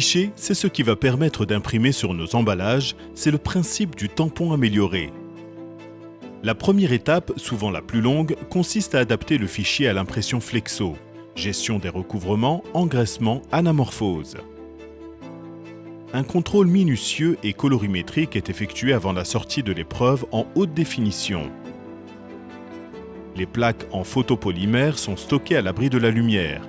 cliché, c'est ce qui va permettre d'imprimer sur nos emballages, c'est le principe du tampon amélioré. La première étape, souvent la plus longue, consiste à adapter le fichier à l'impression flexo. Gestion des recouvrements, engraissement, anamorphose. Un contrôle minutieux et colorimétrique est effectué avant la sortie de l'épreuve en haute définition. Les plaques en photopolymère sont stockées à l'abri de la lumière.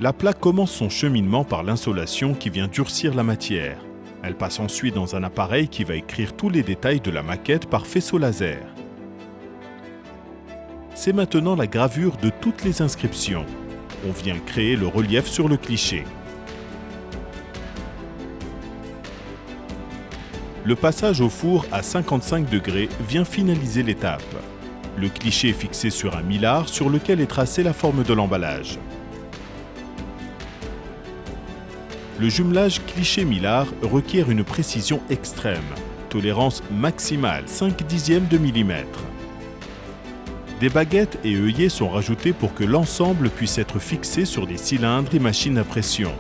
La plaque commence son cheminement par l'insolation qui vient durcir la matière. Elle passe ensuite dans un appareil qui va écrire tous les détails de la maquette par faisceau laser. C'est maintenant la gravure de toutes les inscriptions. On vient créer le relief sur le cliché. Le passage au four à 55 degrés vient finaliser l'étape. Le cliché est fixé sur un millard sur lequel est tracée la forme de l'emballage. Le jumelage cliché-millard requiert une précision extrême, tolérance maximale 5/10 de millimètre. Des baguettes et œillets sont rajoutés pour que l'ensemble puisse être fixé sur des cylindres et machines à pression.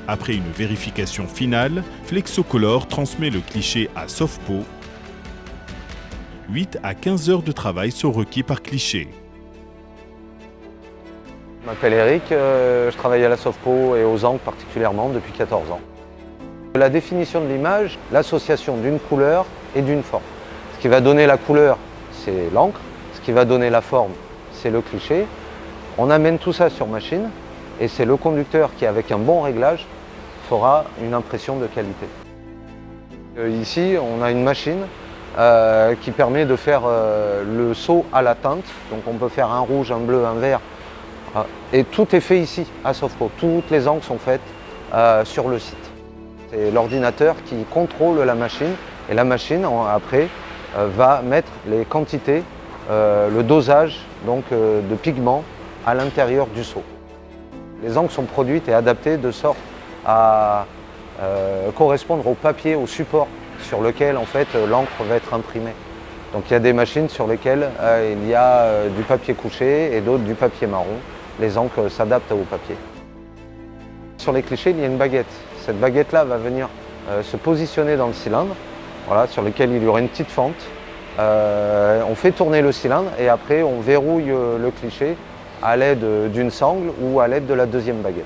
Après une vérification finale, Flexocolor transmet le cliché à Sofpo. 8 à 15 heures de travail sont requis par cliché. Je m'appelle Eric, je travaille à la Sofpo et aux encres particulièrement depuis 14 ans. La définition de l'image, l'association d'une couleur et d'une forme. Ce qui va donner la couleur, c'est l'encre. Ce qui va donner la forme, c'est le cliché. On amène tout ça sur machine et c'est le conducteur qui, avec un bon réglage, fera une impression de qualité. Ici, on a une machine qui permet de faire le saut à la teinte. Donc on peut faire un rouge, un bleu, un vert. Et tout est fait ici, à Sofpo. Toutes les encres sont faites sur le site. C'est l'ordinateur qui contrôle la machine et la machine, après, va mettre les quantités, le dosage donc, de pigments à l'intérieur du seau. Les encres sont produites et adaptées de sorte à correspondre au papier, au support sur lequel en fait, l'encre va être imprimée. Donc il y a des machines sur lesquelles il y a du papier couché et d'autres du papier marron. Les encres s'adaptent au papier. Sur les clichés, il y a une baguette. Cette baguette-là va venir se positionner dans le cylindre, voilà, sur lequel il y aura une petite fente. On fait tourner le cylindre et après on verrouille le cliché à l'aide d'une sangle ou à l'aide de la deuxième baguette.